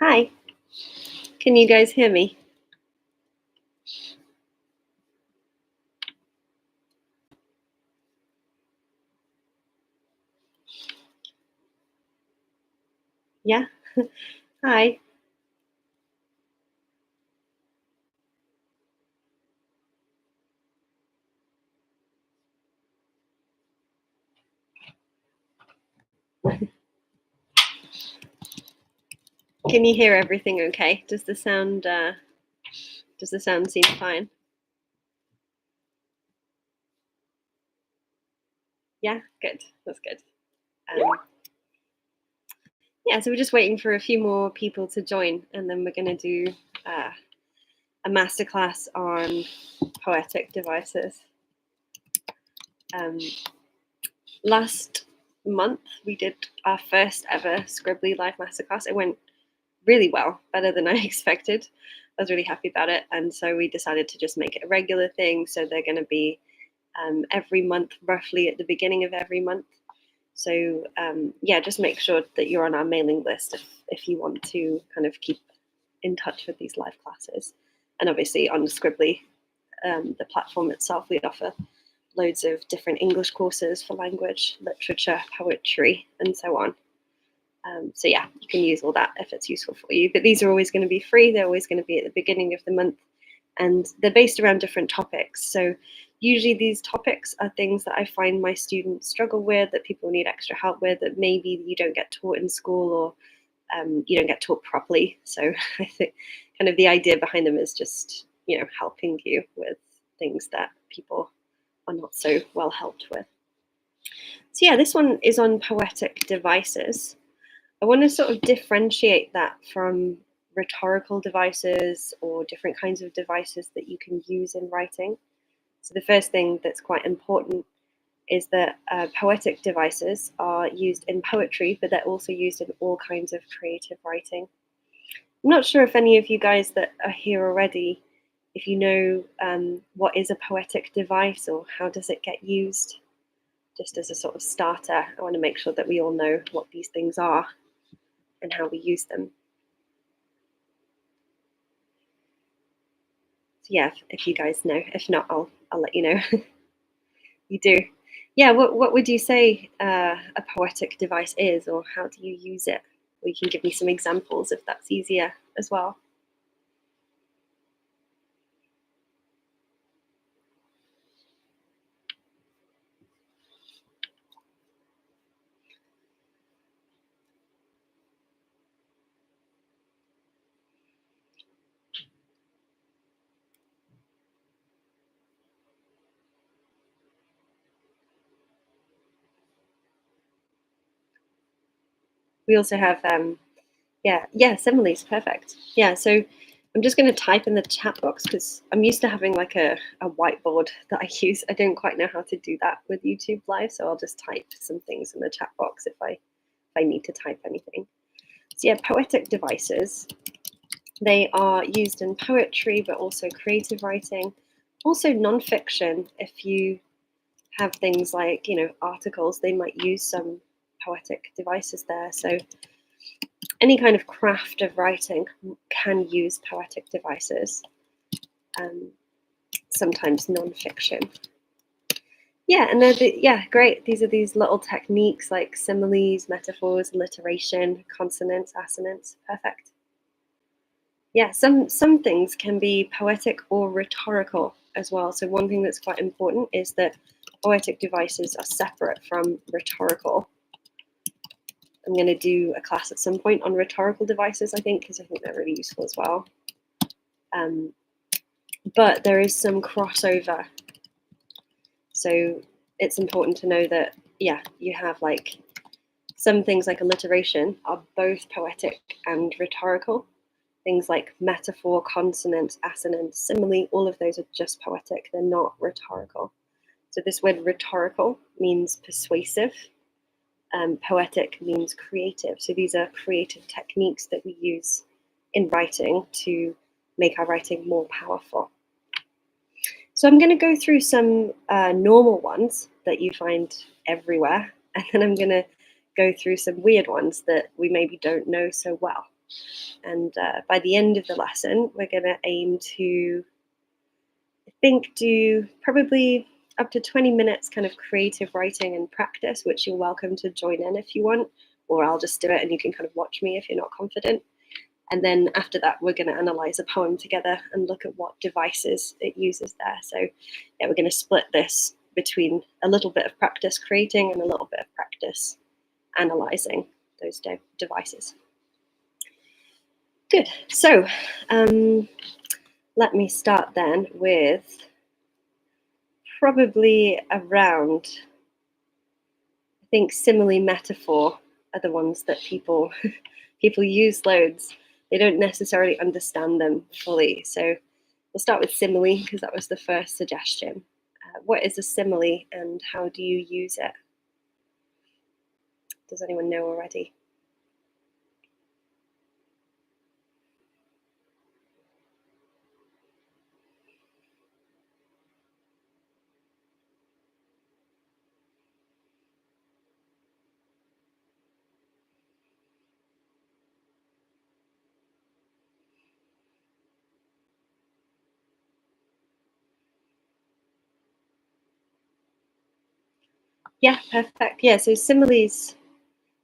Hi, can you guys hear me? Yeah? Hi. Can you hear everything okay? Does the sound seem fine? Yeah, good. That's good. Yeah, so we're just waiting for a few more people to join, and then we're going to do a masterclass on poetic devices. Last month we did our first ever Scrbbly live masterclass. It went really well, better than I expected. I was really happy about it, and so we decided to just make it a regular thing. So they're going to be every month, roughly at the beginning of every month. So yeah, just make sure that you're on our mailing list if you want to kind of keep in touch with these live classes. And obviously on Scrbbly, the platform itself, we offer loads of different English courses for language, literature, poetry, and so on. So yeah, you can use all that if it's useful for you. But these are always going to be free. They're always going to be at the beginning of the month, and they're based around different topics. So usually these topics are things that I find my students struggle with, that people need extra help with, that maybe you don't get taught in school, or you don't get taught properly. So I think kind of the idea behind them is just, helping you with things that people are not so well helped with. So yeah, this one is on poetic devices. I want to sort of differentiate that from rhetorical devices or different kinds of devices that you can use in writing. So the first thing that's quite important is that poetic devices are used in poetry, but they're also used in all kinds of creative writing. I'm not sure if any of you guys that are here already, if you know what is a poetic device or how does it get used. Just as a sort of starter, I want to make sure that we all know what these things are and how we use them. So yeah, if you guys know, if not, I'll let you know. You do. Yeah, what would you say a poetic device is, or how do you use it? Or you can give me some examples if that's easier as well. We also have yeah, similes, perfect. Yeah, so I'm just going to type in the chat box because I'm used to having like a whiteboard that I use. I don't quite know how to do that with YouTube Live, so I'll just type some things in the chat box if I need to type anything. So yeah, poetic devices. They are used in poetry, but also creative writing, also nonfiction. If you have things like, articles, they might use some poetic devices there. So any kind of craft of writing can use poetic devices, sometimes nonfiction. Yeah, and yeah, great. These are these little techniques like similes, metaphors, alliteration, consonants, assonance. Perfect. Yeah, some things can be poetic or rhetorical as well. So one thing that's quite important is that poetic devices are separate from rhetorical. I'm going to do a class at some point on rhetorical devices, I think, because I think they're really useful as well. But there is some crossover. So it's important to know that, yeah, you have like some things like alliteration are both poetic and rhetorical. Things like metaphor, consonant, assonance, simile, all of those are just poetic. They're not rhetorical. So this word rhetorical means persuasive. Poetic means creative. So these are creative techniques that we use in writing to make our writing more powerful. So I'm going to go through some normal ones that you find everywhere, and then I'm going to go through some weird ones that we maybe don't know so well. And by the end of the lesson, we're going to aim to, I think, do probably up to 20 minutes kind of creative writing and practice, which you're welcome to join in if you want, or I'll just do it and you can kind of watch me if you're not confident. And then after that, we're going to analyze a poem together and look at what devices it uses there. So yeah, we're going to split this between a little bit of practice creating and a little bit of practice analyzing those devices. Good. So let me start then with probably around, I think simile metaphor are the ones that people use loads. They don't necessarily understand them fully. So we'll start with simile because that was the first suggestion. What is a simile and how do you use it? Does anyone know already? Yeah, perfect. Yeah, so similes,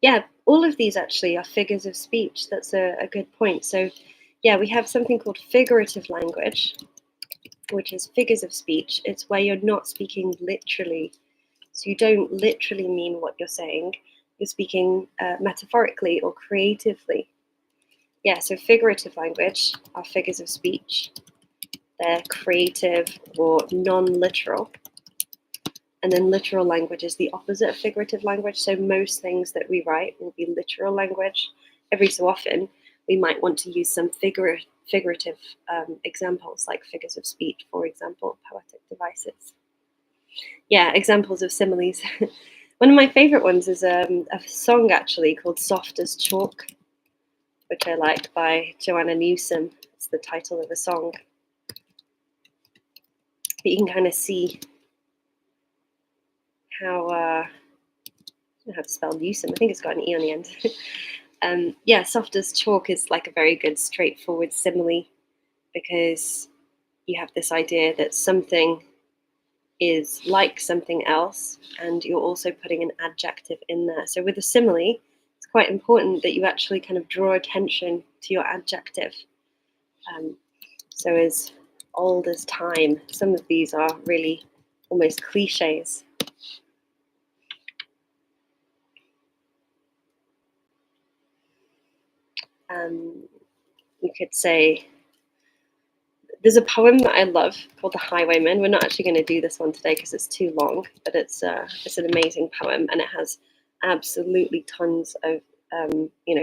yeah, all of these actually are figures of speech. That's a good point. So yeah, we have something called figurative language, which is figures of speech. It's where you're not speaking literally. So you don't literally mean what you're saying. You're speaking metaphorically or creatively. Yeah, so figurative language are figures of speech. They're creative or non-literal. And then literal language is the opposite of figurative language. So most things that we write will be literal language. Every so often, we might want to use some figurative examples, like figures of speech, for example, poetic devices. Yeah, examples of similes. One of my favorite ones is a song actually called Soft as Chalk, which I like, by Joanna Newsom. It's the title of a song. But you can kind of see how, I don't know how to spell Newsom. I think it's got an E on the end. Yeah, soft as chalk is like a very good straightforward simile because you have this idea that something is like something else and you're also putting an adjective in there. So with a simile, it's quite important that you actually kind of draw attention to your adjective. So as old as time, some of these are really almost cliches. You could say, there's a poem that I love called The Highwayman. We're not actually going to do this one today because it's too long, but it's an amazing poem and it has absolutely tons of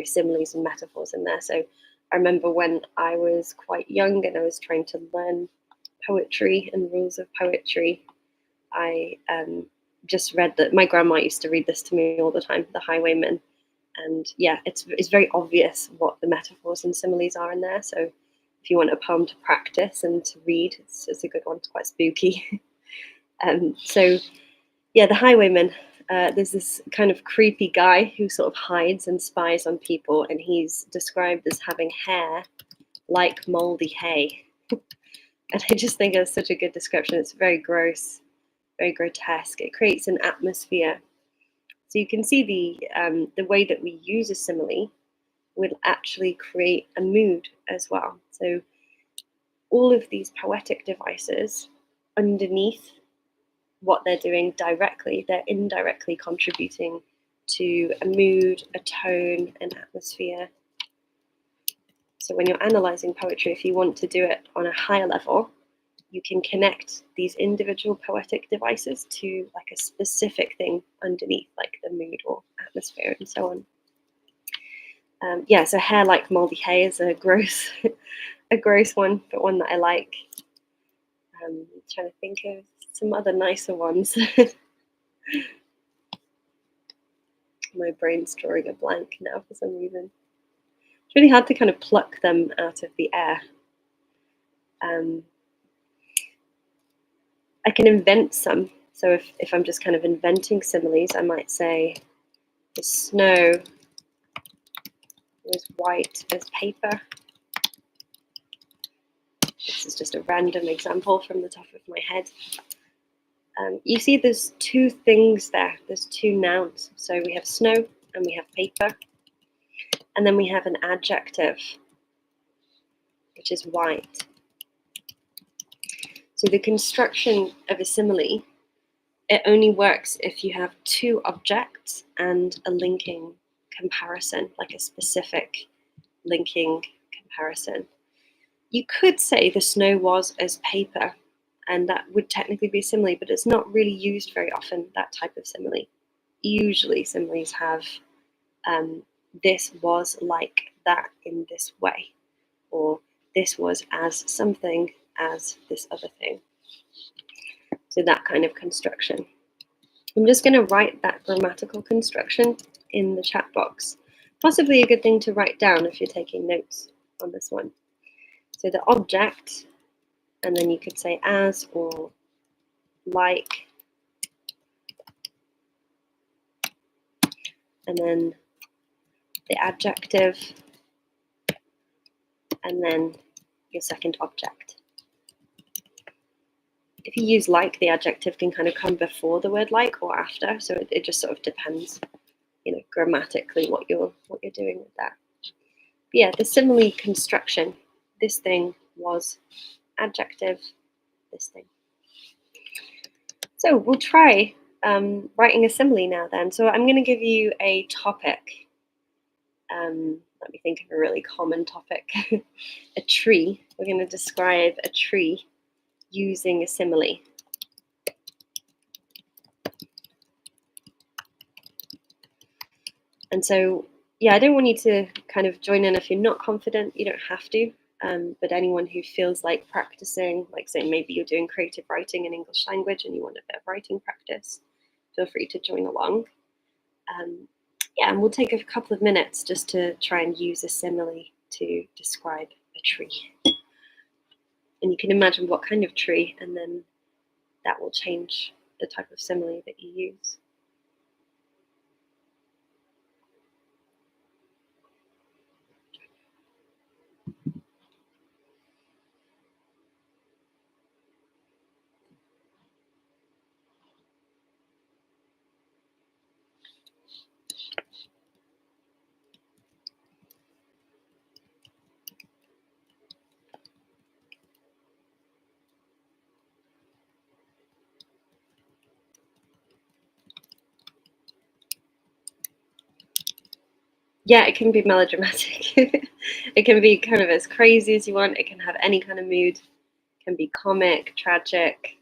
similes and metaphors in there. So I remember when I was quite young and I was trying to learn poetry and rules of poetry, I just read that. My grandma used to read this to me all the time, The Highwayman. And yeah, it's very obvious what the metaphors and similes are in there. So if you want a poem to practice and to read, it's a good one. It's quite spooky. So yeah, The Highwayman. There's this kind of creepy guy who sort of hides and spies on people, and he's described as having hair like moldy hay. And I just think it's such a good description. It's very gross, very grotesque. It creates an atmosphere. So you can see the way that we use a simile will actually create a mood as well. So all of these poetic devices, underneath what they're doing directly, they're indirectly contributing to a mood, a tone, an atmosphere. So when you're analyzing poetry, if you want to do it on a higher level, you can connect these individual poetic devices to like a specific thing underneath, like the mood or atmosphere and so on. Yeah, so hair like moldy hay is a gross one, but one that I like. I'm trying to think of some other nicer ones. My brain's drawing a blank now for some reason. It's really hard to kind of pluck them out of the air. I can invent some. So if I'm just kind of inventing similes, I might say the snow was white as paper. This is just a random example from the top of my head. You see there's two things there. There's two nouns. So we have snow and we have paper. And then we have an adjective, which is white. So the construction of a simile, it only works if you have two objects and a linking comparison, like a specific linking comparison. You could say the snow was as paper, and that would technically be a simile, but it's not really used very often, that type of simile. Usually similes have this was like that in this way, or this was as something as this other thing. So that kind of construction. I'm just going to write that grammatical construction in the chat box. Possibly a good thing to write down if you're taking notes on this one. So the object, and then you could say as or like, and then the adjective, and then your second object. If you use like, the adjective can kind of come before the word like or after, so it just sort of depends, grammatically what you're doing with that. But yeah, the simile construction. This thing was adjective, this thing. So we'll try writing a simile now then. So I'm going to give you a topic. Let me think of a really common topic. A tree. We're going to describe a tree using a simile. And so, yeah, I don't want you to kind of join in if you're not confident. You don't have to. But anyone who feels like practicing, like say maybe you're doing creative writing in English language and you want a bit of writing practice, feel free to join along. Yeah, and we'll take a couple of minutes just to try and use a simile to describe a tree. And you can imagine what kind of tree, and then that will change the type of simile that you use. Yeah, it can be melodramatic. It can be kind of as crazy as you want. It can have any kind of mood. It can be comic, tragic,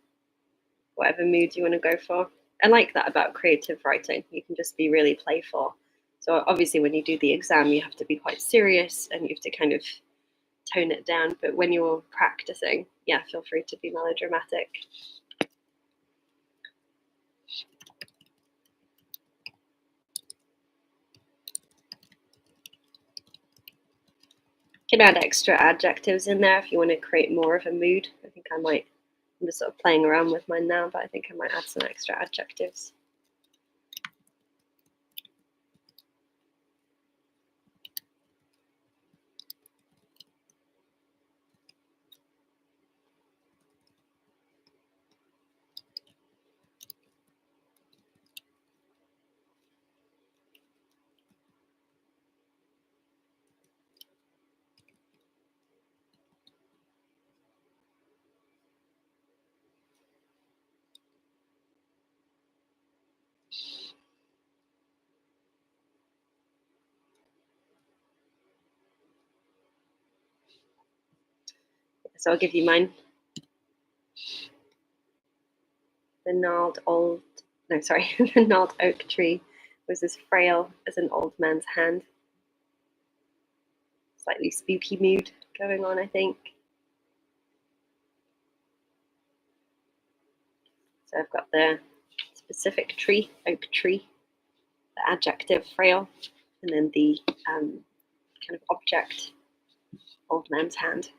whatever mood you want to go for. I like that about creative writing. You can just be really playful. So obviously when you do the exam, you have to be quite serious and you have to kind of tone it down. But when you're practicing, yeah, feel free to be melodramatic. You can add extra adjectives in there if you want to create more of a mood. I think I might, I'm just sort of playing around with mine now, but I think I might add some extra adjectives. So I'll give you mine. The gnarled oak tree was as frail as an old man's hand. Slightly spooky mood going on, I think. So I've got the specific tree, oak tree, the adjective frail, and then the kind of object, old man's hand.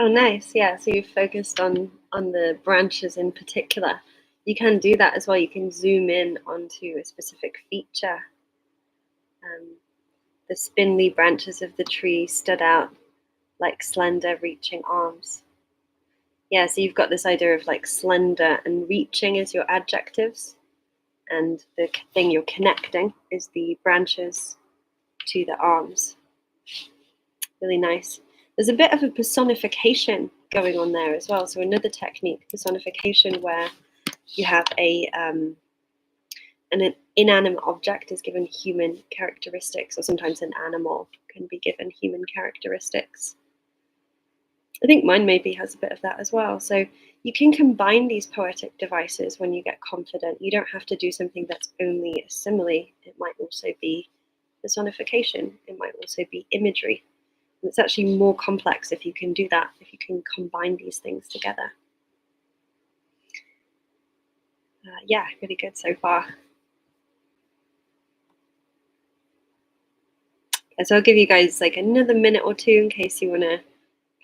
Oh, nice. Yeah. So you've focused on the branches in particular. You can do that as well. You can zoom in onto a specific feature. Um, the spindly branches of the tree stood out like slender, reaching arms. Yeah. So you've got this idea of like slender and reaching as your adjectives, and the thing you're connecting is the branches to the arms. Really nice. There's a bit of a personification going on there as well. So another technique, personification, where you have an inanimate object is given human characteristics, or sometimes an animal can be given human characteristics. I think mine maybe has a bit of that as well. So you can combine these poetic devices when you get confident. You don't have to do something that's only a simile. It might also be personification. It might also be imagery. And it's actually more complex if you can do that, if you can combine these things together. Yeah, really good so far. So I'll give you guys like another minute or two in case you want to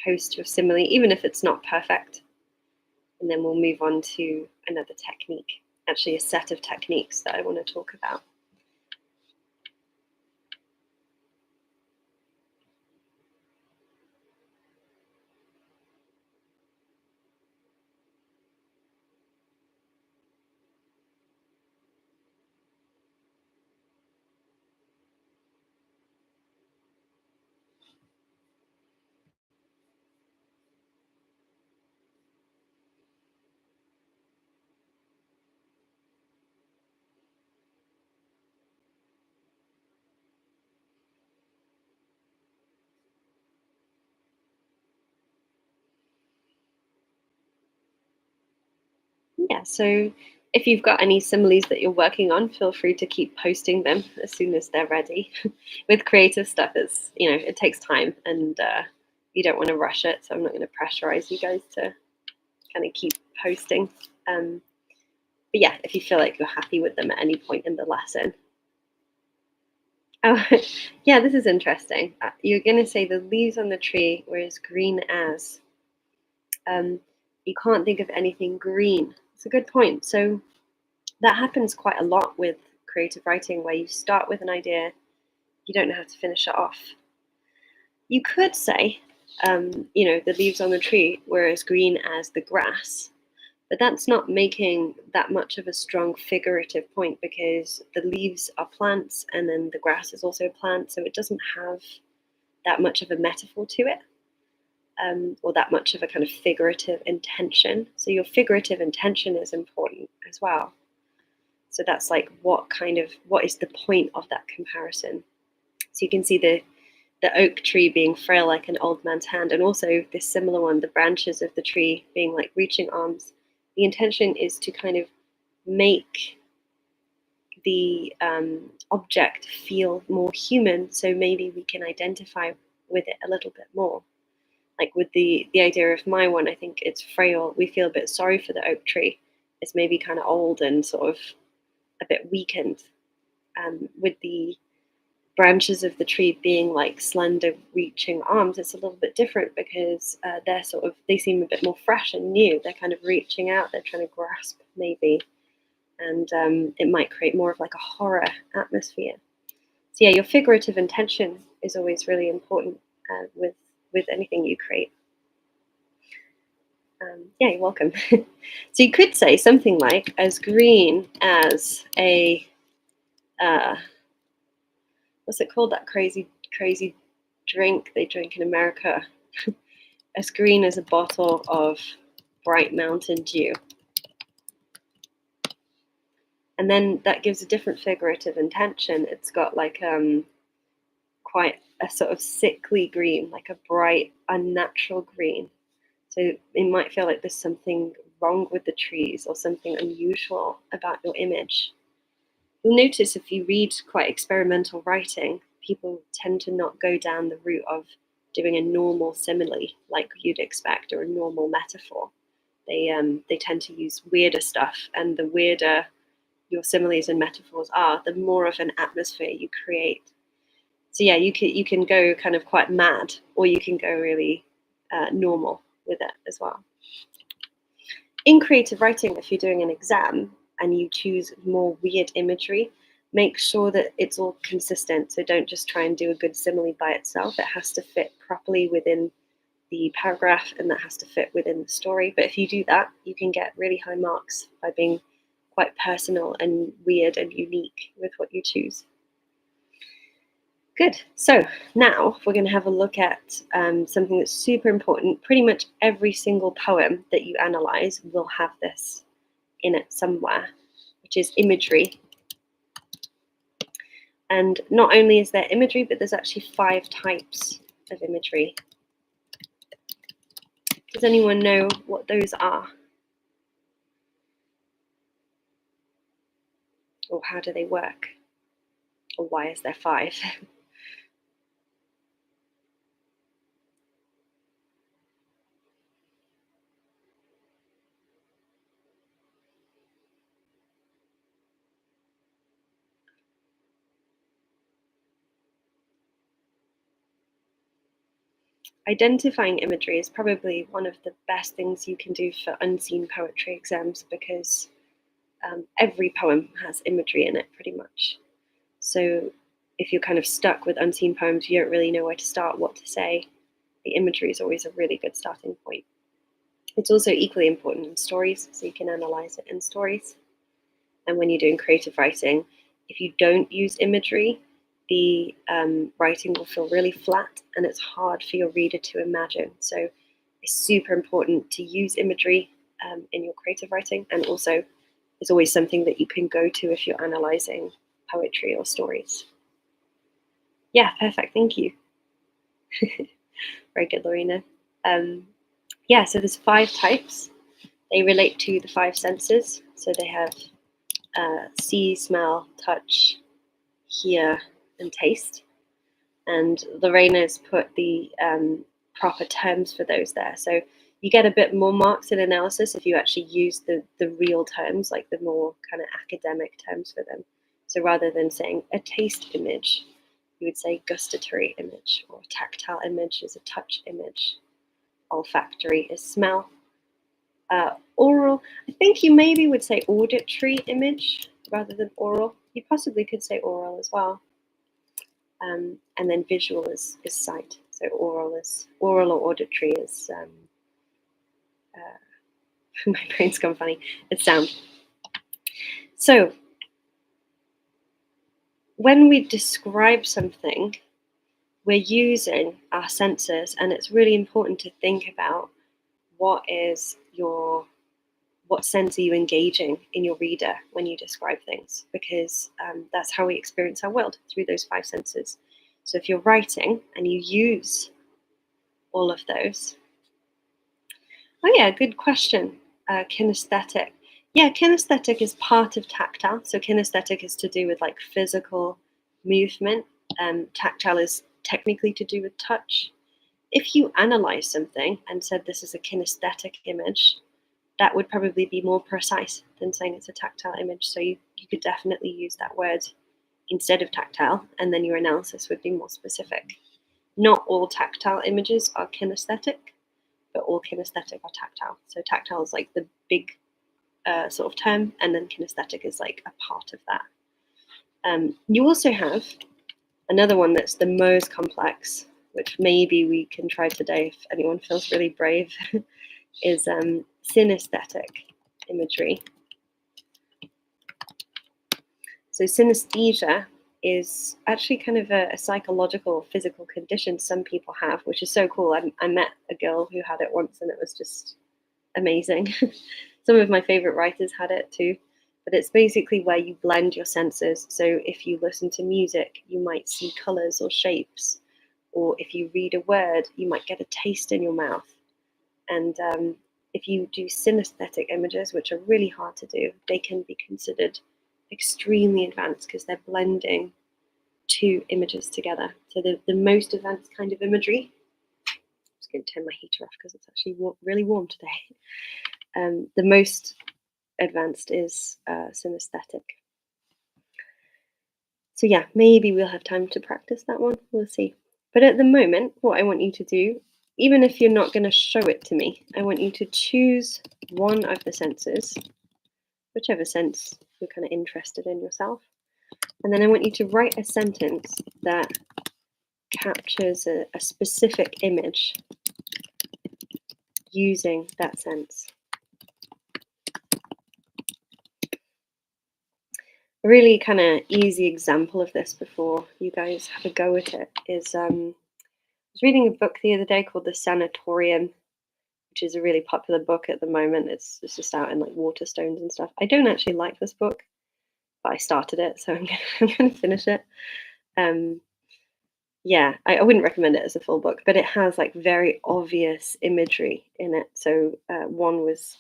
post your simile, even if it's not perfect. And then we'll move on to another technique, actually a set of techniques that I want to talk about. Yeah, so if you've got any similes that you're working on, feel free to keep posting them as soon as they're ready. With creative stuff, it takes time, and you don't want to rush it. So I'm not going to pressurize you guys to kind of keep posting. But yeah, if you feel like you're happy with them at any point in the lesson. Oh, yeah, this is interesting. You're going to say the leaves on the tree were as green as. Um, you can't think of anything green. It's a good point. So that happens quite a lot with creative writing, where you start with an idea, you don't know how to finish it off. You could say, the leaves on the tree were as green as the grass, but that's not making that much of a strong figurative point, because the leaves are plants and then the grass is also a plant, so it doesn't have that much of a metaphor to it, or that much of a kind of figurative intention. So your figurative intention is important as well. So that's like what is the point of that comparison? So you can see the oak tree being frail like an old man's hand, and also this similar one, the branches of the tree being like reaching arms. The intention is to kind of make the object feel more human, so maybe we can identify with it a little bit more. Like with the idea of my one, I think it's frail. We feel a bit sorry for the oak tree. It's maybe kind of old and sort of a bit weakened. With the branches of the tree being like slender reaching arms, it's a little bit different, because they seem a bit more fresh and new. They're kind of reaching out, they're trying to grasp maybe, and it might create more of like a horror atmosphere. So yeah, your figurative intention is always really important with anything you create. Yeah, you're welcome. So you could say something like, as green as a what's it called, that crazy drink they drink in America, as green as a bottle of bright Mountain Dew. And then that gives a different figurative intention. It's got like quite a sort of sickly green, like a bright, unnatural green. So it might feel like there's something wrong with the trees or something unusual about your image. You'll notice if you read quite experimental writing, people tend to not go down the route of doing a normal simile like you'd expect, or a normal metaphor. They tend to use weirder stuff, and the weirder your similes and metaphors are, the more of an atmosphere you create. So yeah, you can go kind of quite mad, or you can go really normal with it as well. In creative writing, if you're doing an exam and you choose more weird imagery, make sure that it's all consistent. So don't just try and do a good simile by itself. It has to fit properly within the paragraph, and that has to fit within the story. But if you do that, you can get really high marks by being quite personal and weird and unique with what you choose. Good. So now we're going to have a look at something that's super important. Pretty much every single poem that you analyze will have this in it somewhere, which is imagery. And not only is there imagery, but there's actually 5 types of imagery. Does anyone know what those are? Or how do they work? Or why is there 5? Identifying imagery is probably one of the best things you can do for unseen poetry exams, because every poem has imagery in it pretty much. So if you're kind of stuck with unseen poems, you don't really know where to start, what to say, the imagery is always a really good starting point. It's also equally important in stories, so you can analyze it in stories. And when you're doing creative writing, if you don't use imagery, the writing will feel really flat and it's hard for your reader to imagine. So it's super important to use imagery in your creative writing, and also it's always something that you can go to if you're analyzing poetry or stories. Yeah, perfect, thank you. Very good, Lorena. Yeah, so there's 5 types. They relate to the 5 senses. So they have see, smell, touch, hear, and taste. And Lorena's put the proper terms for those there. So you get a bit more marks in analysis if you actually use the real terms, like the more kind of academic terms for them. So rather than saying a taste image, you would say gustatory image, or tactile image is a touch image, olfactory is smell. Oral, I think you maybe would say auditory image rather than oral. You possibly could say oral as well. And then visual is sight. So oral or auditory is my brain's gone funny. It's sound. So when we describe something, we're using our senses, and it's really important to think about what sense are you engaging in your reader when you describe things, because that's how we experience our world, through those 5 senses. So if you're writing and you use all of those. Oh yeah, good question. Kinesthetic. Yeah, kinesthetic is part of tactile. So kinesthetic is to do with like physical movement. Tactile is technically to do with touch. If you analyze something and said this is a kinesthetic image, that would probably be more precise than saying it's a tactile image. So you could definitely use that word instead of tactile, and then your analysis would be more specific. Not all tactile images are kinesthetic, but all kinesthetic are tactile. So tactile is like the big sort of term, and then kinesthetic is like a part of that. You also have another one that's the most complex, which maybe we can try today if anyone feels really brave, is synesthetic imagery. So synesthesia is actually kind of a psychological, physical condition some people have, which is so cool. I met a girl who had it once, and it was just amazing. Some of my favorite writers had it too. But it's basically where you blend your senses. So if you listen to music, you might see colors or shapes. Or if you read a word, you might get a taste in your mouth. And if you do synesthetic images, which are really hard to do, they can be considered extremely advanced because they're blending 2 images together. So the most advanced kind of imagery, I'm just going to turn my heater off because it's actually really warm today. The most advanced is synesthetic. So yeah, maybe we'll have time to practice that one. We'll see. But at the moment, what I want you to do even if you're not going to show it to me, I want you to choose one of the senses, whichever sense you're kind of interested in yourself. And then I want you to write a sentence that captures a specific image using that sense. A really kind of easy example of this before you guys have a go at it is I was reading a book the other day called The Sanatorium, which is a really popular book at the moment. It's just out in like Waterstones and stuff. I don't actually like this book, but I started it, so I'm going to finish it. Yeah, I wouldn't recommend it as a full book, but it has like very obvious imagery in it. So one was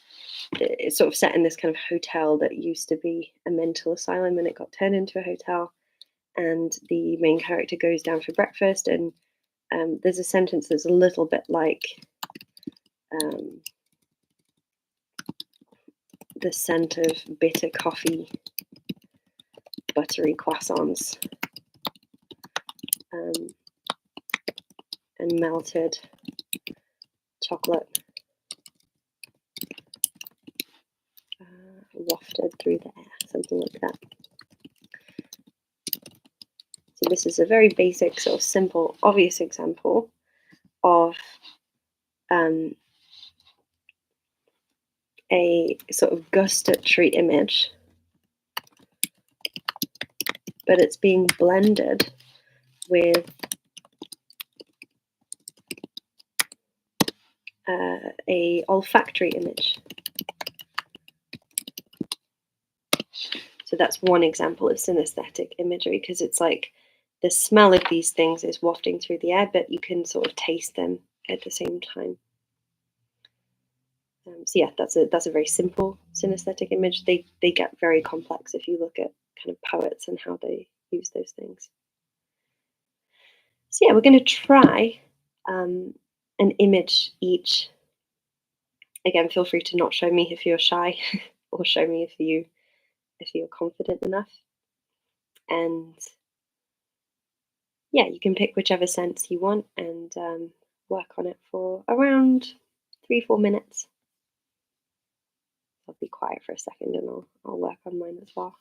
it's sort of set in this kind of hotel that used to be a mental asylum, and it got turned into a hotel. And the main character goes down for breakfast, and there's a sentence that's a little bit like the scent of bitter coffee, buttery croissants, and melted chocolate wafted through the air, something like that. So this is a very basic, sort of simple, obvious example of a sort of gustatory image, but it's being blended with a olfactory image. So that's one example of synesthetic imagery, because it's like the smell of these things is wafting through the air, but you can sort of taste them at the same time. So yeah, that's a very simple synesthetic image. They get very complex if you look at kind of poets and how they use those things. So yeah, we're going to try an image each. Again, feel free to not show me if you're shy, or show me if you're confident enough. And yeah, you can pick whichever sense you want and work on it for around 3-4 minutes. I'll be quiet for a second and I'll work on mine as well.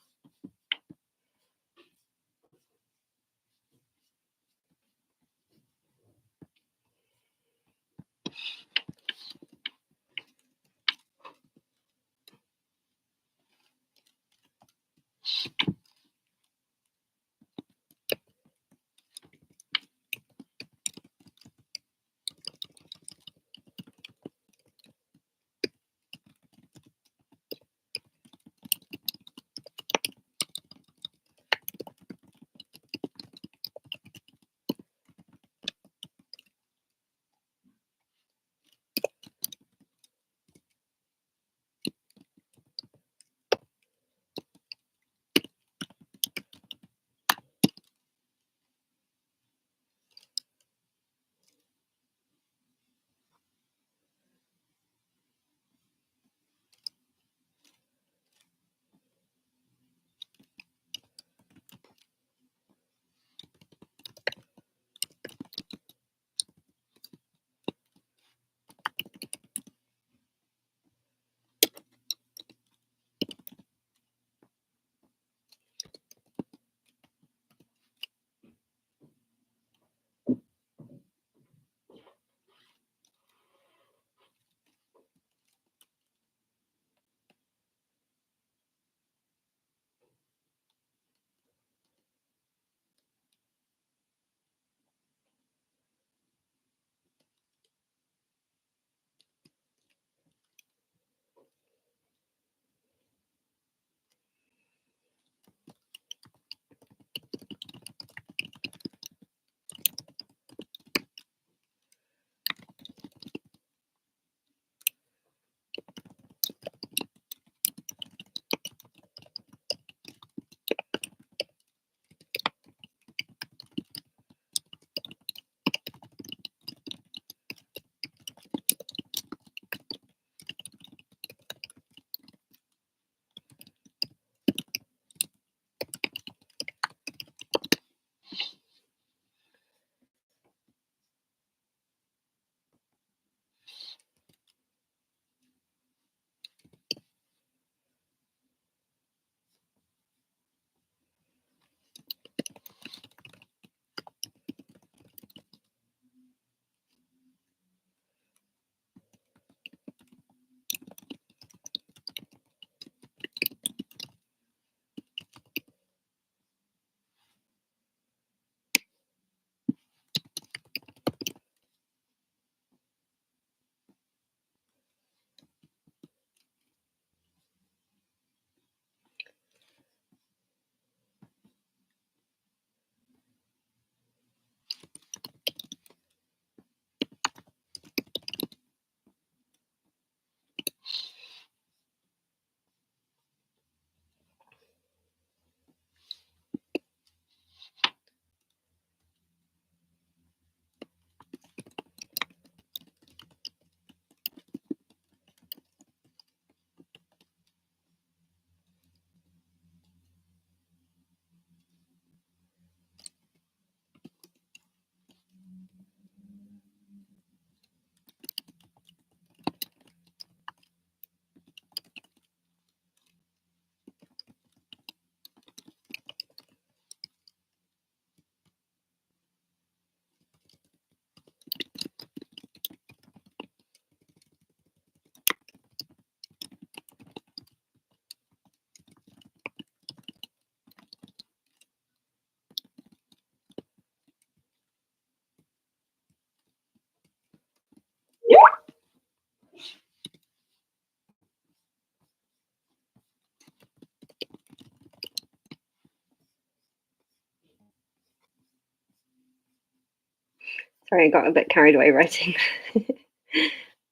Sorry, I got a bit carried away writing.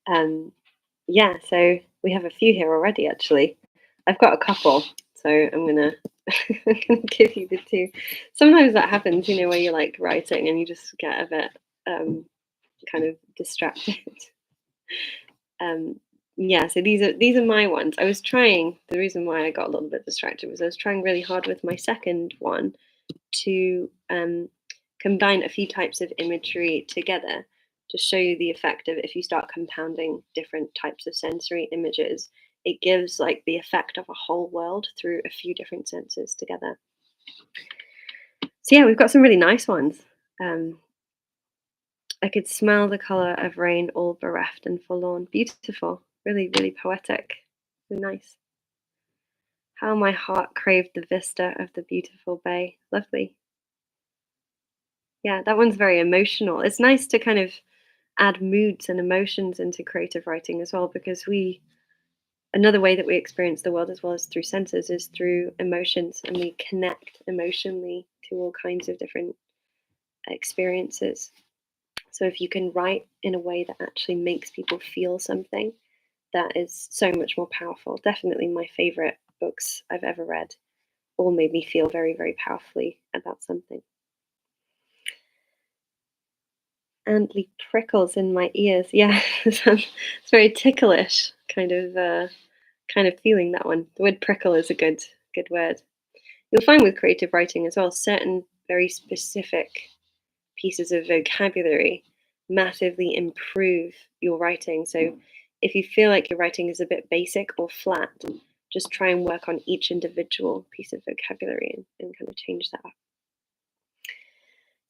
um, yeah, so we have a few here already. Actually, I've got a couple, so I'm gonna I'm gonna give you the two. Sometimes that happens, where you're like writing and you just get a bit kind of distracted. um, yeah, so these are my ones. I was trying. The reason why I got a little bit distracted was I was trying really hard with my second one to combine a few types of imagery together to show you the effect of if you start compounding different types of sensory images, it gives like the effect of a whole world through a few different senses together. So yeah, we've got some really nice ones. I could smell the colour of rain, all bereft and forlorn. Beautiful, really, really poetic. So nice. How my heart craved the vista of the beautiful bay. Lovely. Yeah, that one's very emotional. It's nice to kind of add moods and emotions into creative writing as well, because another way that we experience the world as well as through senses is through emotions, and we connect emotionally to all kinds of different experiences. So if you can write in a way that actually makes people feel something, that is so much more powerful. Definitely my favorite books I've ever read all made me feel very, very powerfully about something. Antly prickles in my ears. Yeah, it's very ticklish kind of feeling, that one. The word prickle is a good word. You'll find with creative writing as well, certain very specific pieces of vocabulary massively improve your writing. So if you feel like your writing is a bit basic or flat, just try and work on each individual piece of vocabulary and kind of change that up.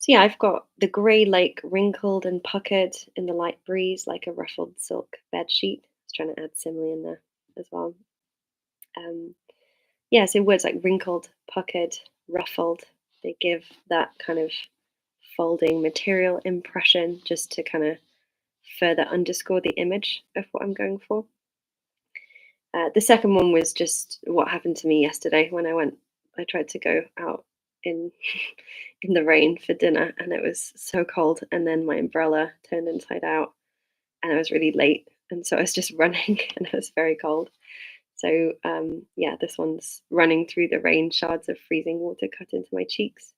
So yeah, I've got the grey lake wrinkled and puckered in the light breeze like a ruffled silk bed sheet. I was trying to add simile in there as well. Um, yeah, so words like wrinkled, puckered, ruffled, they give that kind of folding material impression just to kind of further underscore the image of what I'm going for. The second one was just what happened to me yesterday when I tried to go out in in the rain for dinner, and it was so cold, and then my umbrella turned inside out and I was really late, and so I was just running and it was very cold. So yeah, this one's running through the rain, shards of freezing water cut into my cheeks.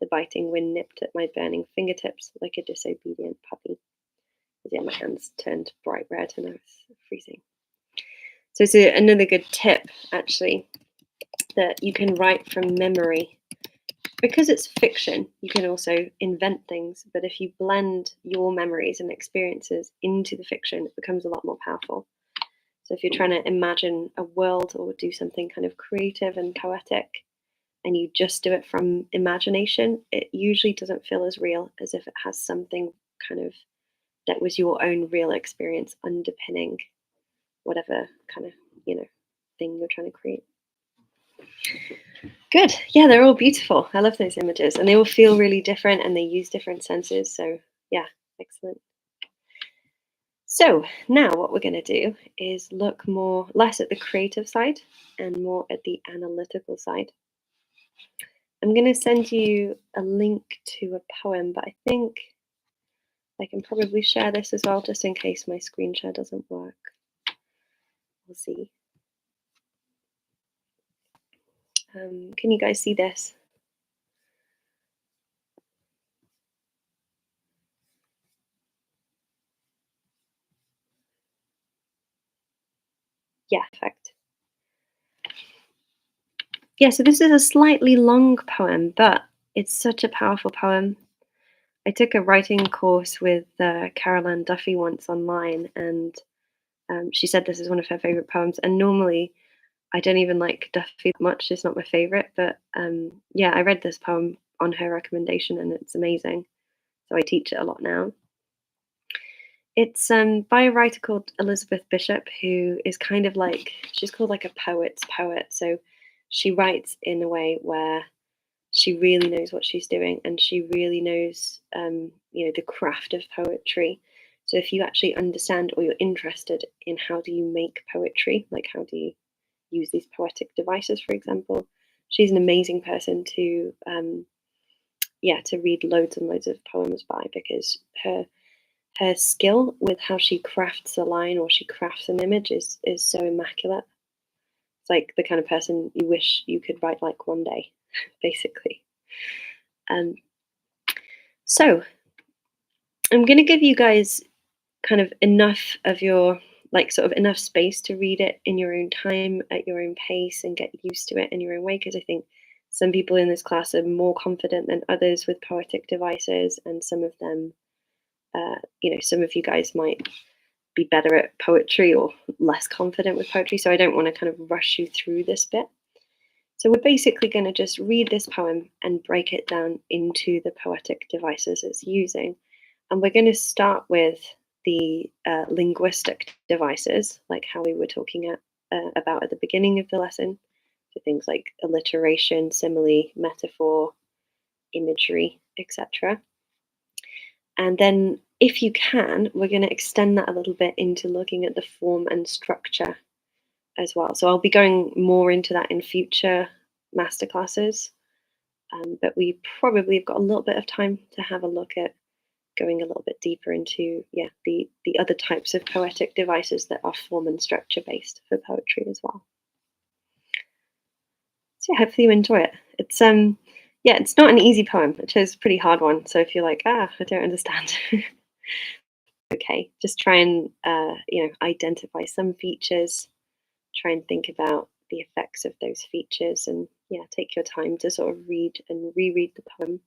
The biting wind nipped at my burning fingertips like a disobedient puppy. Yeah, my hands turned bright red and I was freezing. So it's another good tip, actually, that you can write from memory. Because it's fiction, you can also invent things, but if you blend your memories and experiences into the fiction, it becomes a lot more powerful. So if you're trying to imagine a world or do something kind of creative and poetic, and you just do it from imagination, it usually doesn't feel as real as if it has something kind of that was your own real experience underpinning whatever kind of, thing you're trying to create. Good. Yeah, they're all beautiful. I love those images, and they all feel really different and they use different senses. So, yeah, excellent. So, now what we're going to do is look less at the creative side and more at the analytical side. I'm going to send you a link to a poem, but I think I can probably share this as well, just in case my screen share doesn't work. We'll see. Can you guys see this? Yeah, perfect. Yeah, so this is a slightly long poem, but it's such a powerful poem. I took a writing course with Caroline Duffy once online, and she said this is one of her favorite poems. And normally, I don't even like Duffy that much; it's not my favorite. But yeah, I read this poem on her recommendation, and it's amazing. So I teach it a lot now. It's by a writer called Elizabeth Bishop, who is kind of like she's called like a poet's poet. So she writes in a way where she really knows what she's doing, and she really knows the craft of poetry. So if you actually understand or you're interested in how do you make poetry, like how do you use these poetic devices, for example, she's an amazing person to to read loads and loads of poems by, because her skill with how she crafts a line or she crafts an image is so immaculate. It's like the kind of person you wish you could write like one day, basically. Um, so I'm going to give you guys kind of enough of your, like, sort of enough space to read it in your own time, at your own pace, and get used to it in your own way. Because I think some people in this class are more confident than others with poetic devices, and some of them, some of you guys might be better at poetry or less confident with poetry. So I don't want to kind of rush you through this bit. So we're basically going to just read this poem and break it down into the poetic devices it's using. And we're going to start with the linguistic devices, like how we were talking about at the beginning of the lesson. So things like alliteration, simile, metaphor, imagery, etc. And then, if you can, we're going to extend that a little bit into looking at the form and structure as well. So I'll be going more into that in future masterclasses, but we probably have got a little bit of time to have a look at going a little bit deeper into the other types of poetic devices that are form and structure based for poetry as well. So yeah, hopefully you enjoy it. It's not an easy poem. It is a pretty hard one. So if you're like, I don't understand, okay, just try and identify some features. Try and think about the effects of those features, and take your time to sort of read and reread the poem.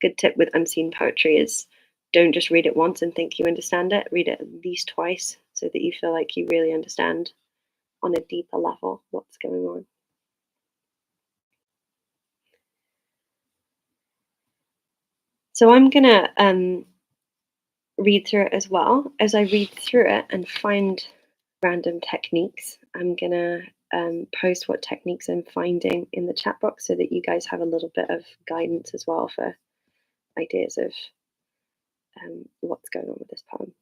Good tip with unseen poetry is don't just read it once and think you understand it. Read it at least twice so that you feel like you really understand on a deeper level what's going on. So I'm gonna read through it as well. As I read through it and find random techniques, I'm gonna post what techniques I'm finding in the chat box so that you guys have a little bit of guidance as well for ideas of what's going on with this poem.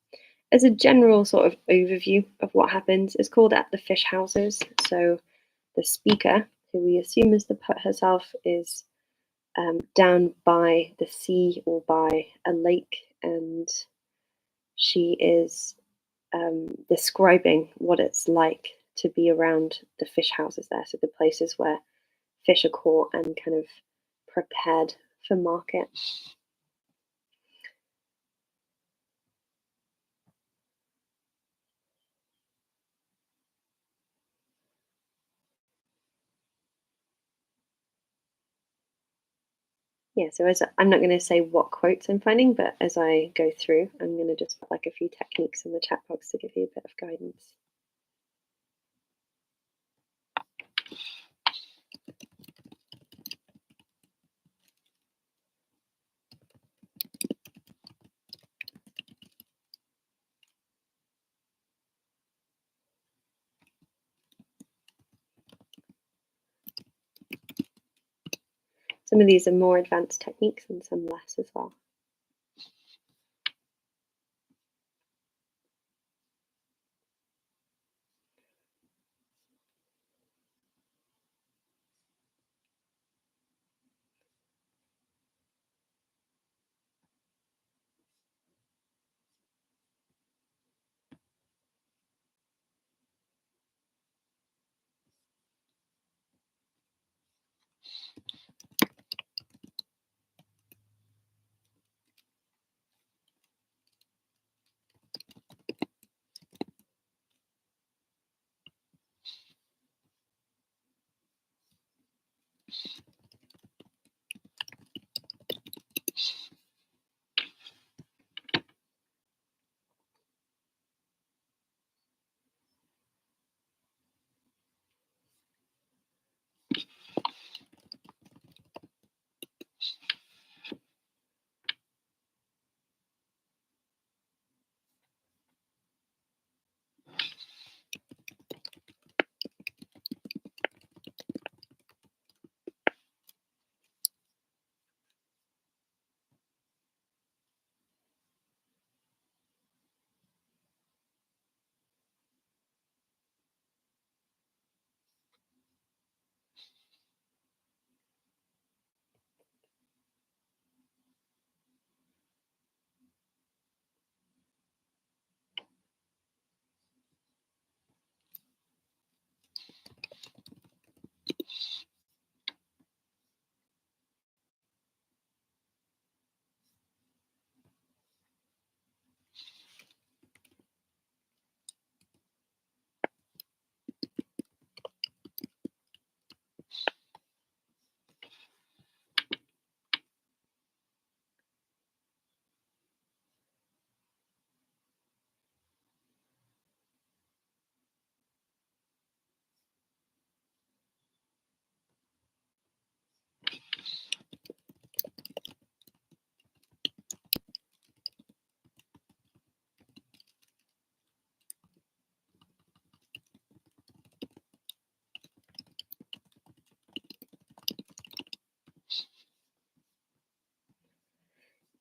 As a general sort of overview of what happens, it's called At the Fish Houses. So the speaker, who we assume is the poet herself, is down by the sea or by a lake, and she is describing what it's like to be around the fish houses there. So the places where fish are caught and kind of prepared for market. Yeah, so I'm not going to say what quotes I'm finding, but as I go through, I'm going to just put like a few techniques in the chat box to give you a bit of guidance. Some of these are more advanced techniques and some less as well.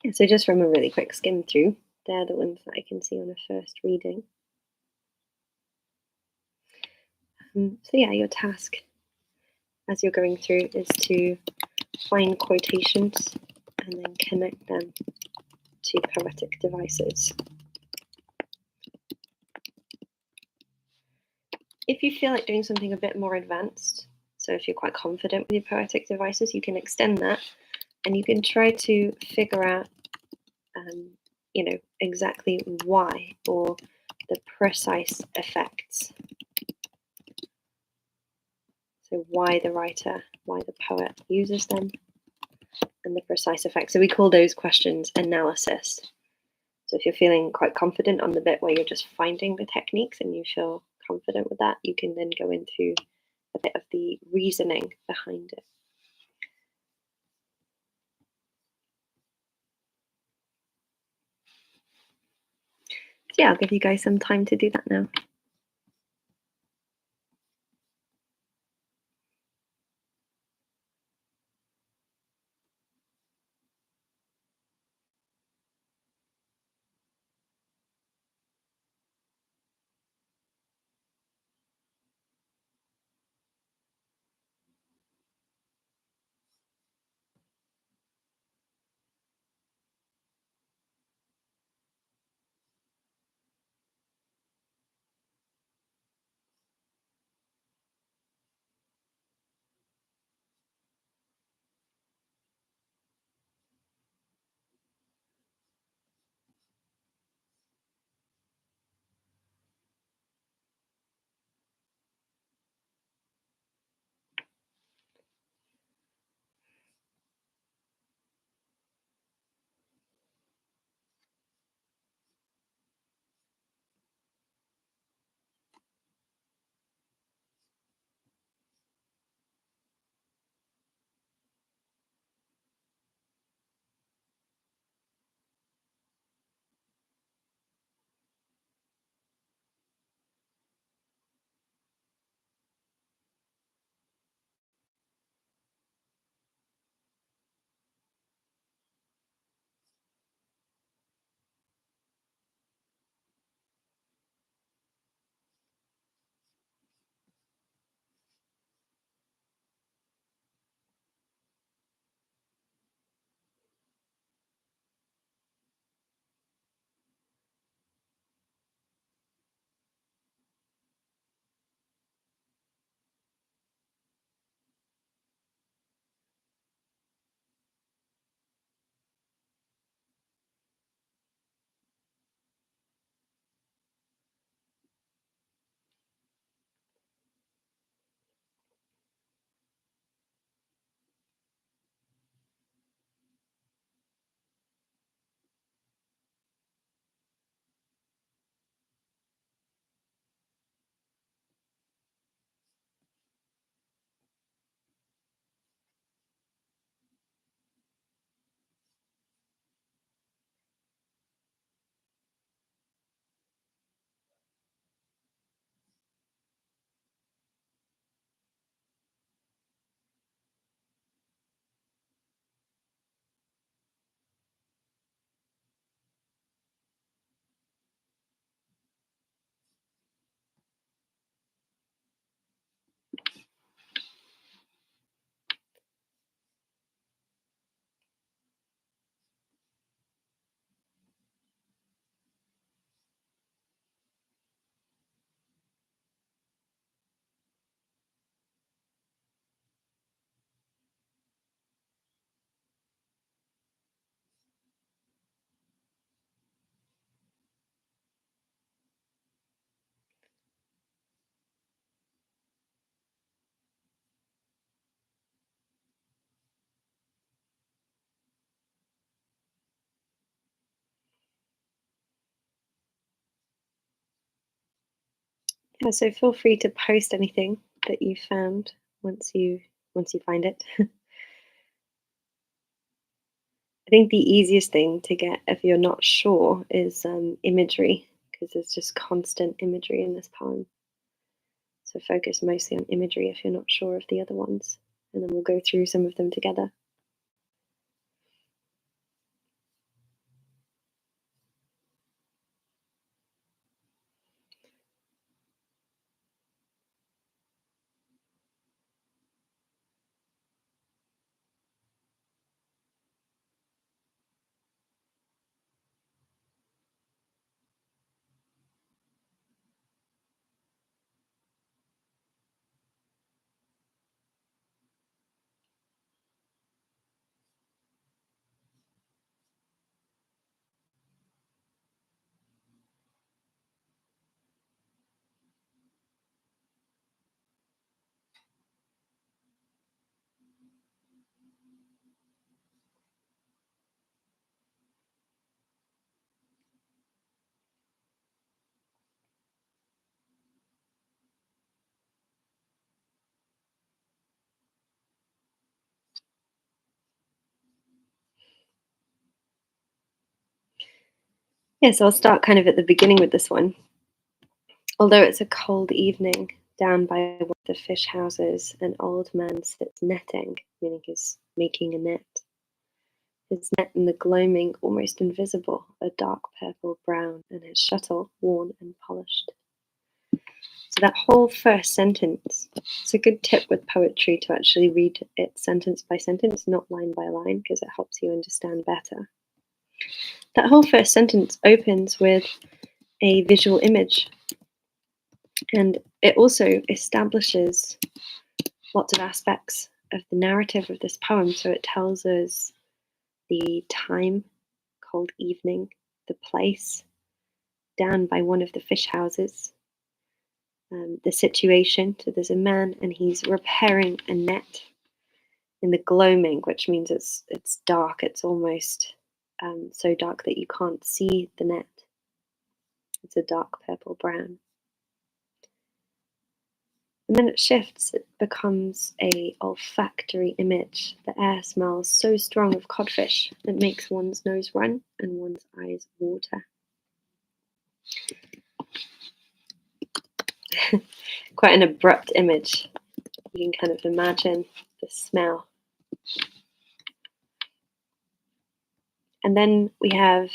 Yeah, so just from a really quick skim through, they're the ones that I can see on a first reading. So yeah, your task as you're going through is to find quotations and then connect them to poetic devices. If you feel like doing something a bit more advanced, so if you're quite confident with your poetic devices, you can extend that and you can try to figure out, exactly why or the precise effects. So why the writer, why the poet uses them, and the precise effects. So we call those questions analysis. So if you're feeling quite confident on the bit where you're just finding the techniques and you feel confident with that, you can then go into a bit of the reasoning behind it. So yeah, I'll give you guys some time to do that now. Yeah, so feel free to post anything that you found once you find it. I think the easiest thing to get if you're not sure is imagery, because there's just constant imagery in this poem. So focus mostly on imagery if you're not sure of the other ones, and then we'll go through some of them together. Yeah, so I'll start kind of at the beginning with this one. Although it's a cold evening, down by one of the fish houses, an old man sits netting, meaning he's making a net. His net in the gloaming, almost invisible, a dark purple brown, and his shuttle worn and polished. So that whole first sentence, it's a good tip with poetry to actually read it sentence by sentence, not line by line, because it helps you understand better. That whole first sentence opens with a visual image, and it also establishes lots of aspects of the narrative of this poem. So it tells us the time, cold evening, the place, down by one of the fish houses, the situation. So there's a man and he's repairing a net in the gloaming, which means it's dark. It's almost so dark that you can't see the net. It's a dark purple brown. And then it shifts, it becomes a olfactory image. The air smells so strong of codfish it makes one's nose run and one's eyes water. Quite an abrupt image. You can kind of imagine the smell. And then we have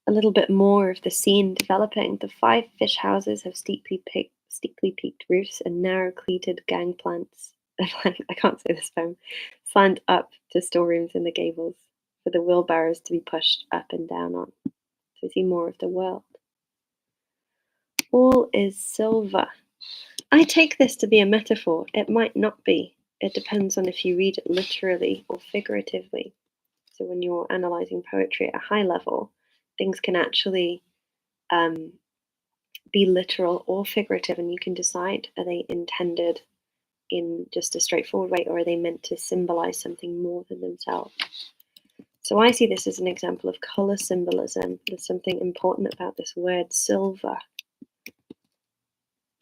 a little bit more of the scene developing. The 5 fish houses have steeply peaked roofs and narrow cleated gangplanks. I can't say this poem. Slant up to storerooms in the gables for the wheelbarrows to be pushed up and down on. So we see more of the world. All is silver. I take this to be a metaphor. It might not be. It depends on if you read it literally or figuratively. So when you're analysing poetry at a high level, things can actually be literal or figurative, and you can decide, are they intended in just a straightforward way, or are they meant to symbolize something more than themselves? So I see this as an example of color symbolism. There's something important about this word silver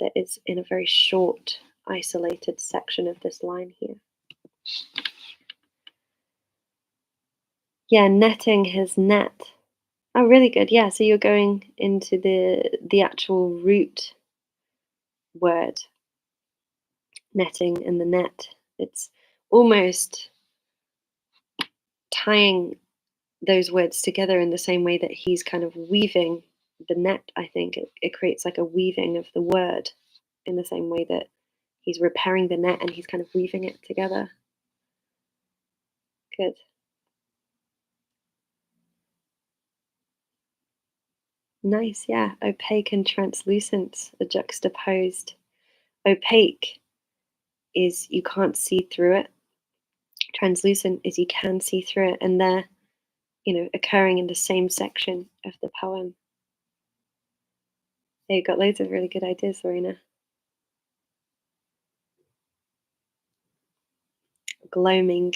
that is in a very short, isolated section of this line here. Yeah, netting his net. Oh, really good. Yeah, so you're going into the actual root word, netting and the net. It's almost tying those words together in the same way that he's kind of weaving the net. I think it creates like a weaving of the word in the same way that he's repairing the net and he's kind of weaving it together. Good. Nice, yeah. Opaque and translucent are juxtaposed. Opaque is you can't see through it. Translucent is you can see through it, and they're, occurring in the same section of the poem. Yeah, you've got loads of really good ideas, Lorena. Gloaming.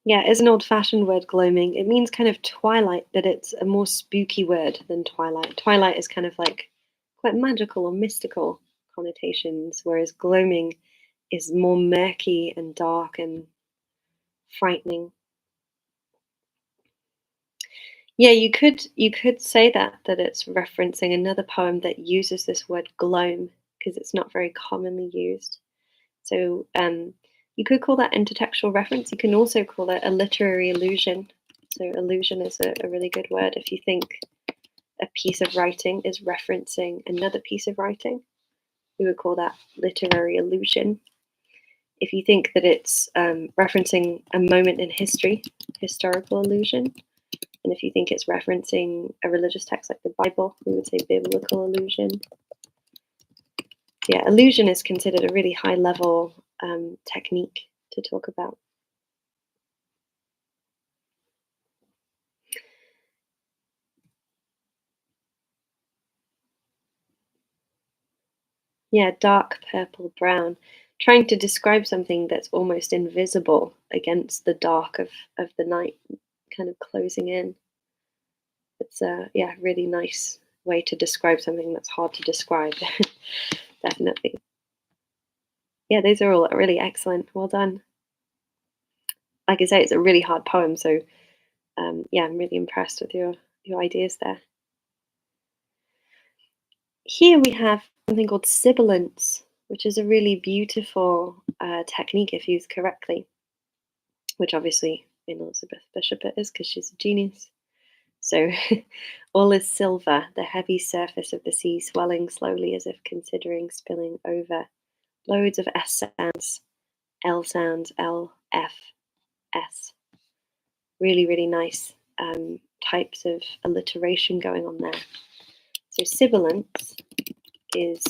Yeah, it's an old-fashioned word, gloaming. It means kind of twilight, but it's a more spooky word than twilight. Twilight is kind of like quite magical or mystical connotations, whereas gloaming is more murky and dark and frightening. Yeah, you could say that it's referencing another poem that uses this word gloam because it's not very commonly used. So you could call that intertextual reference. You can also call it a literary allusion. So allusion is a really good word. If you think a piece of writing is referencing another piece of writing, we would call that literary allusion. If you think that it's referencing a moment in history, historical allusion. And if you think it's referencing a religious text like the Bible, we would say biblical allusion. Yeah, allusion is considered a really high level technique to talk about. Yeah, dark purple brown, trying to describe something that's almost invisible against the dark of the night, kind of closing in. It's a really nice way to describe something that's hard to describe. Definitely. Yeah, those are all really excellent. Well done. Like I say, it's a really hard poem, so yeah, I'm really impressed with your ideas there. Here we have something called sibilance, which is a really beautiful technique if used correctly, which obviously in Elizabeth Bishop it is because she's a genius. So all is silver, the heavy surface of the sea swelling slowly as if considering spilling over. Loads of S sounds, L sounds, L, F, S. Really, really nice types of alliteration going on there. So sibilance is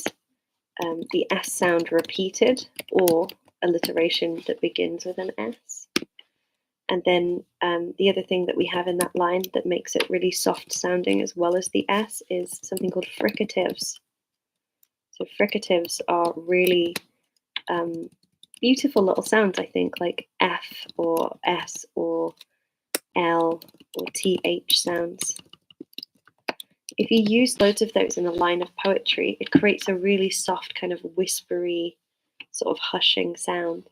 the S sound repeated or alliteration that begins with an S. And then the other thing that we have in that line that makes it really soft sounding as well as the S is something called fricatives. So fricatives are really beautiful little sounds, I think, like F or S or L or TH sounds. If you use loads of those in a line of poetry, it creates a really soft, kind of whispery, sort of hushing sound.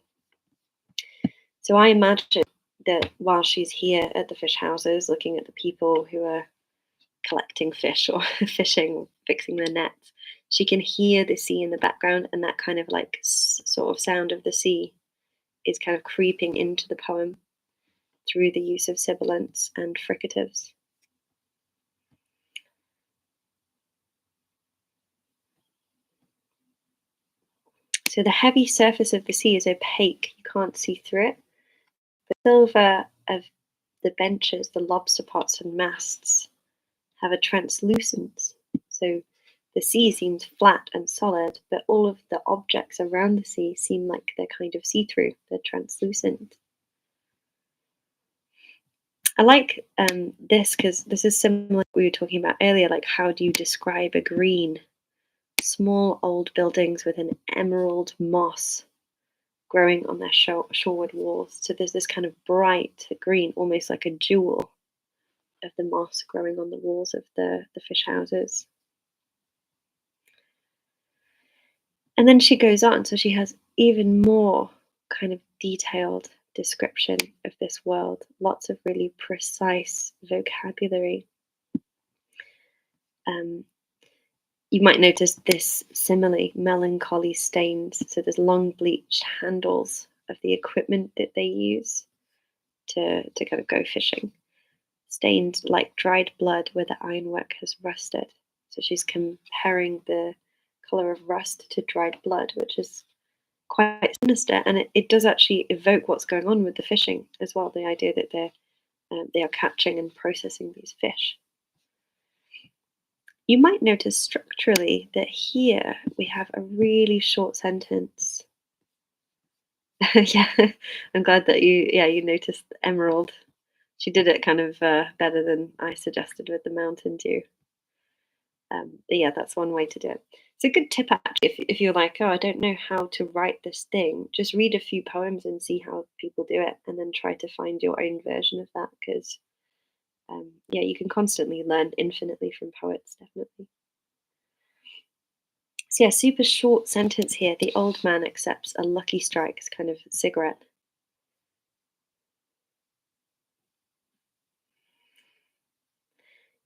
So I imagine that while she's here at the fish houses, looking at the people who are collecting fish or fishing, fixing their nets, she can hear the sea in the background, and that kind of like sort of sound of the sea is kind of creeping into the poem through the use of sibilants and fricatives. So the heavy surface of the sea is opaque, you can't see through it. The silver of the benches, the lobster pots and masts have a translucence. So the sea seems flat and solid, but all of the objects around the sea seem like they're kind of see-through, they're translucent. I like this because this is similar to what we were talking about earlier, like how do you describe a green? Small old buildings with an emerald moss growing on their shoreward walls. So there's this kind of bright green, almost like a jewel of the moss growing on the walls of the fish houses. And then she goes on, so she has even more kind of detailed description of this world, lots of really precise vocabulary. You might notice this simile, melancholy stains. So there's long bleached handles of the equipment that they use to kind of go fishing, stained like dried blood where the ironwork has rusted. So she's comparing the color of rust to dried blood, which is quite sinister, and it does actually evoke what's going on with the fishing as well. The idea that they are catching and processing these fish. You might notice structurally that here we have a really short sentence. Yeah, I'm glad that you noticed emerald. She did it kind of better than I suggested with the Mountain Dew. But yeah, that's one way to do it. It's a good tip actually if you're like, oh, I don't know how to write this thing. Just read a few poems and see how people do it, and then try to find your own version of that. Because yeah, you can constantly learn infinitely from poets, definitely. So yeah, super short sentence here. The old man accepts a Lucky Strike's kind of cigarette.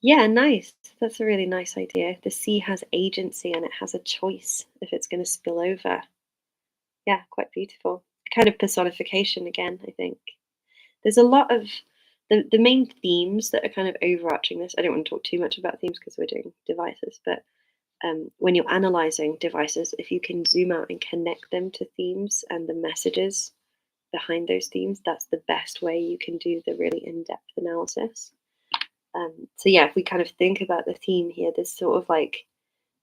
Yeah, nice. That's a really nice idea. The sea has agency and it has a choice if it's going to spill over. Yeah, quite beautiful. Kind of personification again, I think. There's a lot of the main themes that are kind of overarching this. I don't want to talk too much about themes because we're doing devices, but when you're analyzing devices, if you can zoom out and connect them to themes and the messages behind those themes, that's the best way you can do the really in-depth analysis. So yeah, if we kind of think about the theme here, there's sort of like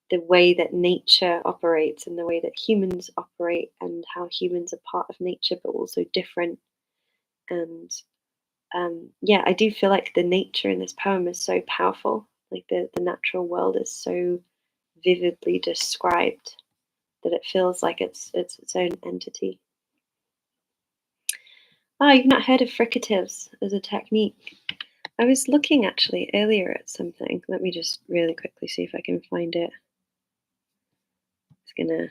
the way that nature operates and the way that humans operate and how humans are part of nature but also different. And yeah, I do feel like the nature in this poem is so powerful. Like the natural world is so vividly described that it feels like it's own entity. Oh, you've not heard of fricatives as a technique? I was looking actually earlier at something. Let me just really quickly see if I can find it. It's gonna.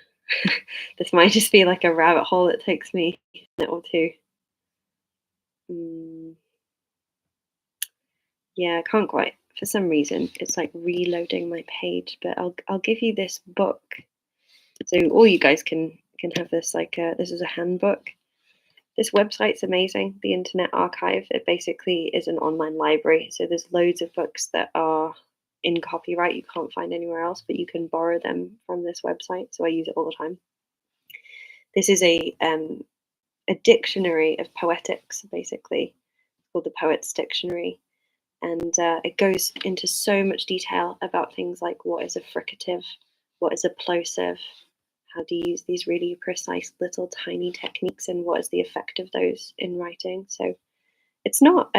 This might just be like a rabbit hole that takes me a minute or two. Mm. Yeah, I can't quite. For some reason, it's like reloading my page. But I'll give you this book, so all you guys can have this. Like this is a handbook. This website's amazing. The Internet Archive. It basically is an online library. So there's loads of books that are in copyright you can't find anywhere else, but you can borrow them from this website. So I use it all the time. This is a dictionary of poetics, basically, called the Poet's Dictionary. And it goes into so much detail about things like what is a fricative, what is a plosive, how to use these really precise little tiny techniques, and what is the effect of those in writing. So it's not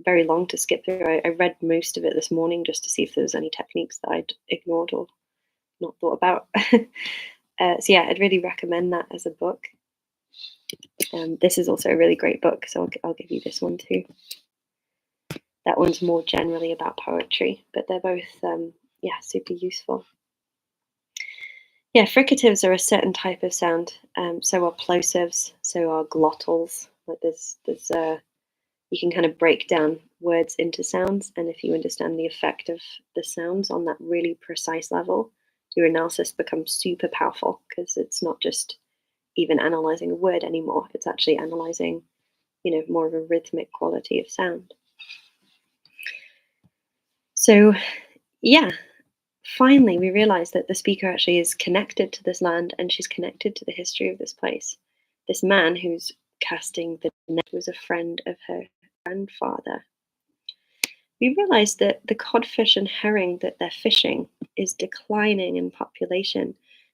very long to skip through. I read most of it this morning just to see if there was any techniques that I'd ignored or not thought about. So yeah, I'd really recommend that as a book. This is also a really great book, so I'll give you this one too. That one's more generally about poetry, but they're both, yeah, super useful. Yeah, fricatives are a certain type of sound. So are plosives. So are glottals. Like you can kind of break down words into sounds, and if you understand the effect of the sounds on that really precise level, your analysis becomes super powerful because it's not just even analyzing a word anymore. It's actually analyzing, more of a rhythmic quality of sound. So, yeah, finally we realized that the speaker actually is connected to this land and she's connected to the history of this place. This man who's casting the net was a friend of her grandfather. We realized that the codfish and herring that they're fishing is declining in population.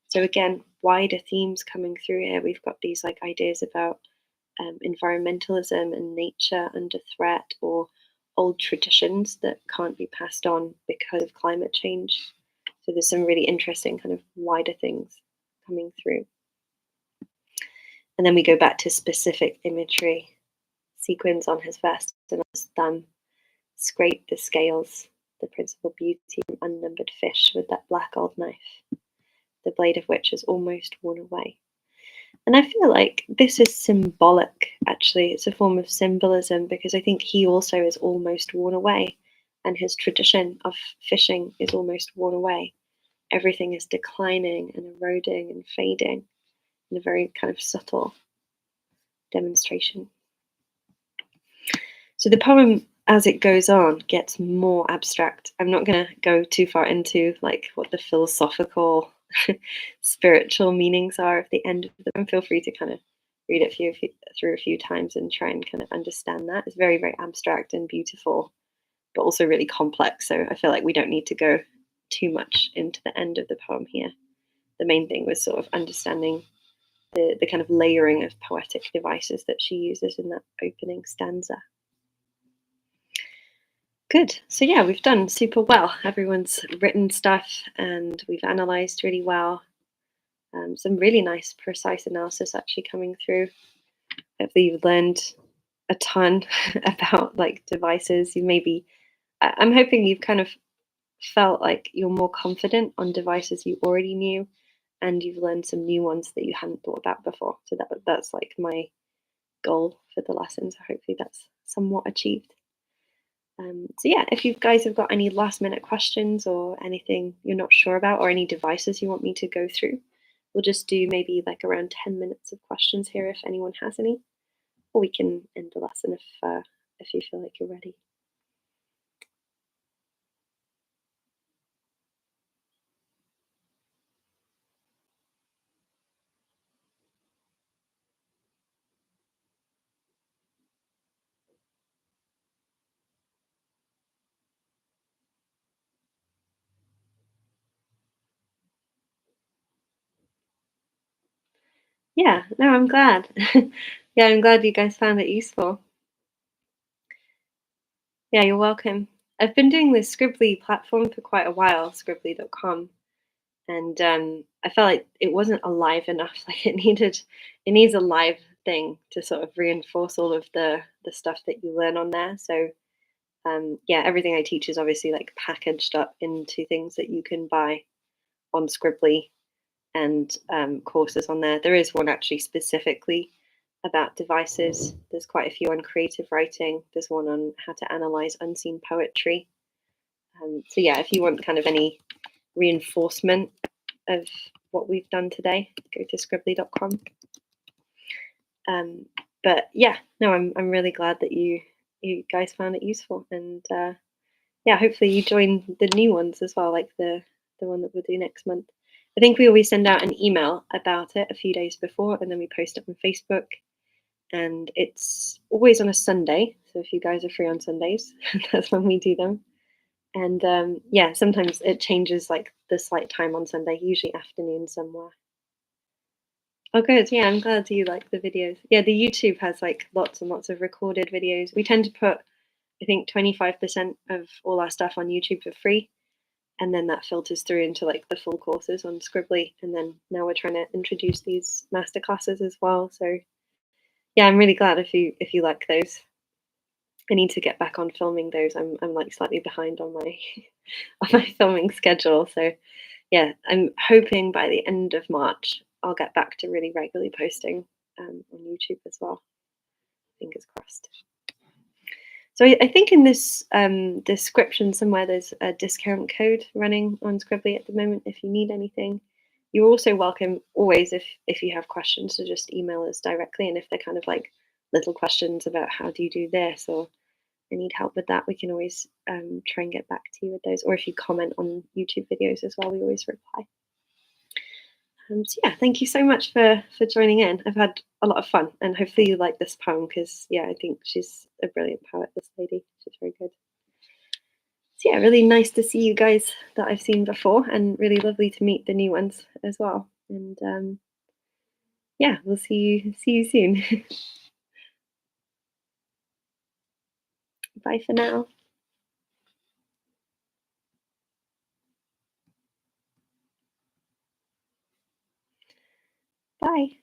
So again, wider themes coming through here. We've got these like ideas about environmentalism and nature under threat, or old traditions that can't be passed on because of climate change. So there's some really interesting kind of wider things coming through. And then we go back to specific imagery. Sequins on his vest and on his thumb. Scrape the scales, the principal beauty from unnumbered fish with that black old knife, the blade of which is almost worn away. And I feel like this is symbolic, actually. It's a form of symbolism because I think he also is almost worn away, and his tradition of fishing is almost worn away. Everything is declining and eroding and fading in a very kind of subtle demonstration. So the poem, as it goes on, gets more abstract. I'm not going to go too far into like what the philosophical, spiritual meanings are at the end of the poem. Feel free to kind of read it through a few times and try and kind of understand that. It's very, very abstract and beautiful, but also really complex. So I feel like we don't need to go too much into the end of the poem here. The main thing was sort of understanding the kind of layering of poetic devices that she uses in that opening stanza. Good. So yeah, we've done super well. Everyone's written stuff and we've analysed really well. Some really nice, precise analysis actually coming through. Hopefully you've learned a ton about like devices. I'm hoping you've kind of felt like you're more confident on devices you already knew, and you've learned some new ones that you hadn't thought about before. So that's like my goal for the lesson. So hopefully that's somewhat achieved. So yeah, if you guys have got any last minute questions or anything you're not sure about, or any devices you want me to go through, we'll just do maybe like around 10 minutes of questions here if anyone has any, or we can end the lesson if you feel like you're ready. Yeah, no, I'm glad. Yeah, I'm glad you guys found it useful. Yeah, you're welcome. I've been doing this Scrbbly platform for quite a while, Scrbbly.com, and I felt like it wasn't alive enough. Like it needs a live thing to sort of reinforce all of the stuff that you learn on there. So yeah, everything I teach is obviously like packaged up into things that you can buy on Scrbbly, and courses on there. There is one actually specifically about devices. There's quite a few on creative writing. There's one on how to analyze unseen poetry. So yeah, if you want kind of any reinforcement of what we've done today, go to scrbbly.com. But yeah, no, I'm really glad that you guys found it useful, and yeah, hopefully you join the new ones as well, like the one that we'll do next month. I think we always send out an email about it a few days before, and then we post it on Facebook. And it's always on a Sunday, so if you guys are free on Sundays, that's when we do them. And yeah, sometimes it changes like the slight time on Sunday, usually afternoon somewhere. Oh, good. Yeah, I'm glad you like the videos. Yeah, the YouTube has like lots and lots of recorded videos. We tend to put, I think, 25% of all our stuff on YouTube for free. And then that filters through into like the full courses on Scrbbly. And then now we're trying to introduce these masterclasses as well. So yeah, I'm really glad if you like those. I need to get back on filming those. I'm like slightly behind on my on my filming schedule. So yeah, I'm hoping by the end of March I'll get back to really regularly posting on YouTube as well. Fingers crossed. So I think in this description somewhere there's a discount code running on Scrbbly at the moment. If you need anything, you're also welcome always if you have questions to just email us directly. And if they're kind of like little questions about how do you do this or I need help with that, we can always try and get back to you with those. Or if you comment on YouTube videos as well, we always reply. So yeah, thank you so much for joining in. I've had a lot of fun, and hopefully you like this poem because yeah, I think she's a brilliant poet. This lady, she's very good. So yeah, really nice to see you guys that I've seen before, and really lovely to meet the new ones as well. And yeah, we'll see you soon. Bye for now. Bye.